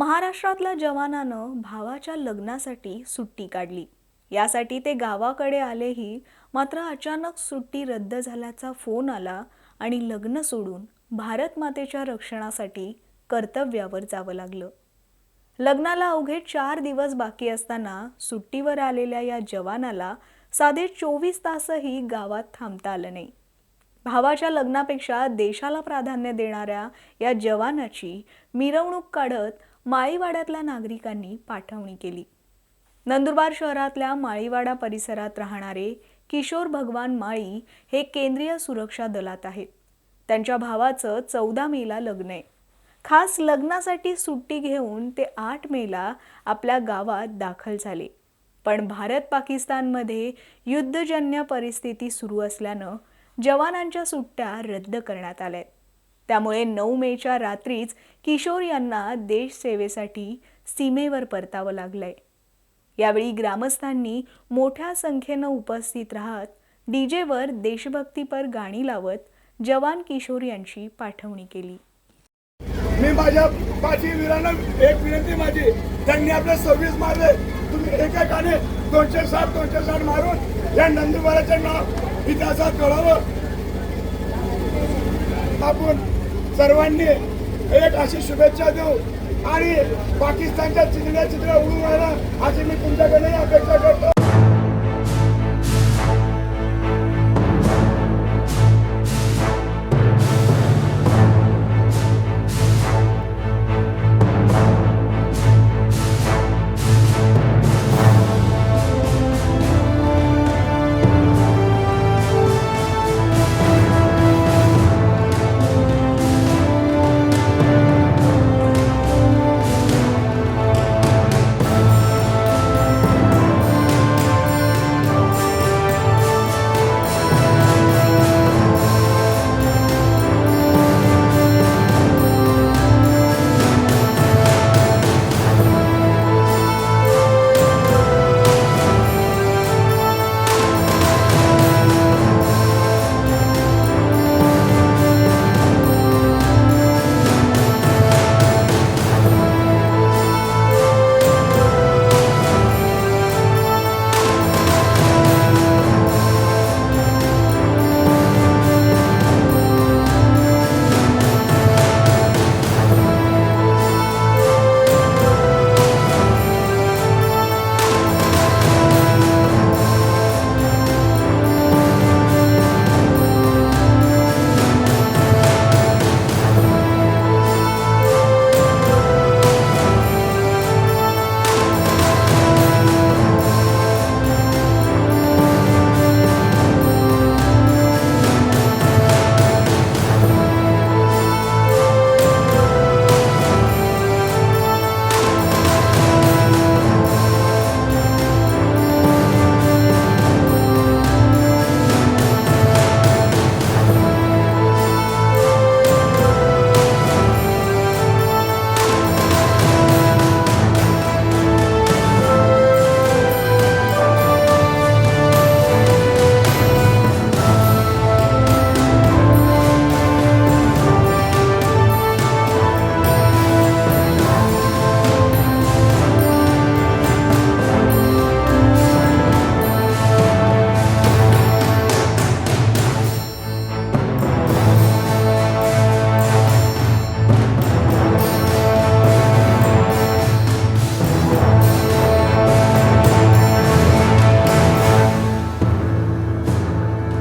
महाराष्ट्रातल्या जवानानं भावाच्या लग्नासाठी सुट्टी काढली. यासाठी ते गावाकडे आलेही, मात्र अचानक सुट्टी रद्द झाल्याचा फोन आला आणि लग्न सोडून भारत मातेच्या रक्षणासाठी कर्तव्यावर जावं लागलं. लग्नाला अवघे 4 दिवस बाकी असताना सुट्टीवर आलेल्या या जवानाला साधे 24 तासही गावात थांबता आलं नाही. भावाच्या लग्नापेक्षा देशाला प्राधान्य देणाऱ्या या जवानाची मिरवणूक काढत माळीवाड्यातल्या नागरिकांनी पाठवणी केली. नंदुरबार शहरातल्या माळीवाडा परिसरात राहणारे किशोर भगवान माळी हे केंद्रीय सुरक्षा दलात आहेत. त्यांच्या भावाचं 14 मेला लग्न आहे. खास लग्नासाठी सुट्टी घेऊन ते 8 मेला आपल्या गावात दाखल झाले. पण भारत पाकिस्तानमध्ये युद्धजन्य परिस्थिती सुरू असल्यानं जवानांच्या सुट्ट्या रद्द करण्यात आल्या. त्यामुळे 9 मेच्या रात्रीच किशोर यांना देश सेवेसाठी सीमेवर परतावं लागलंय. यावेळी ग्रामस्थांनी मोठ्या संख्येनं उपस्थित राहत डीजेवर देशभक्तीपर गाणी लावत जवान किशोर यांची पाठवणी केली. मी माझ्या पाठी वीरांना एक विनंती माझी, त्यांनी आपले 26 मारले, तुम्ही एकेकाने 260 मारून या नंदुरबारचे नाव इतिहासात घडवलं. आपण सर्वांनी एक अशी शुभेच्छा देऊ आणि पाकिस्तानच्या चित्र उडून राहिला अशी मी तुमच्याकडे अपेक्षा करतो.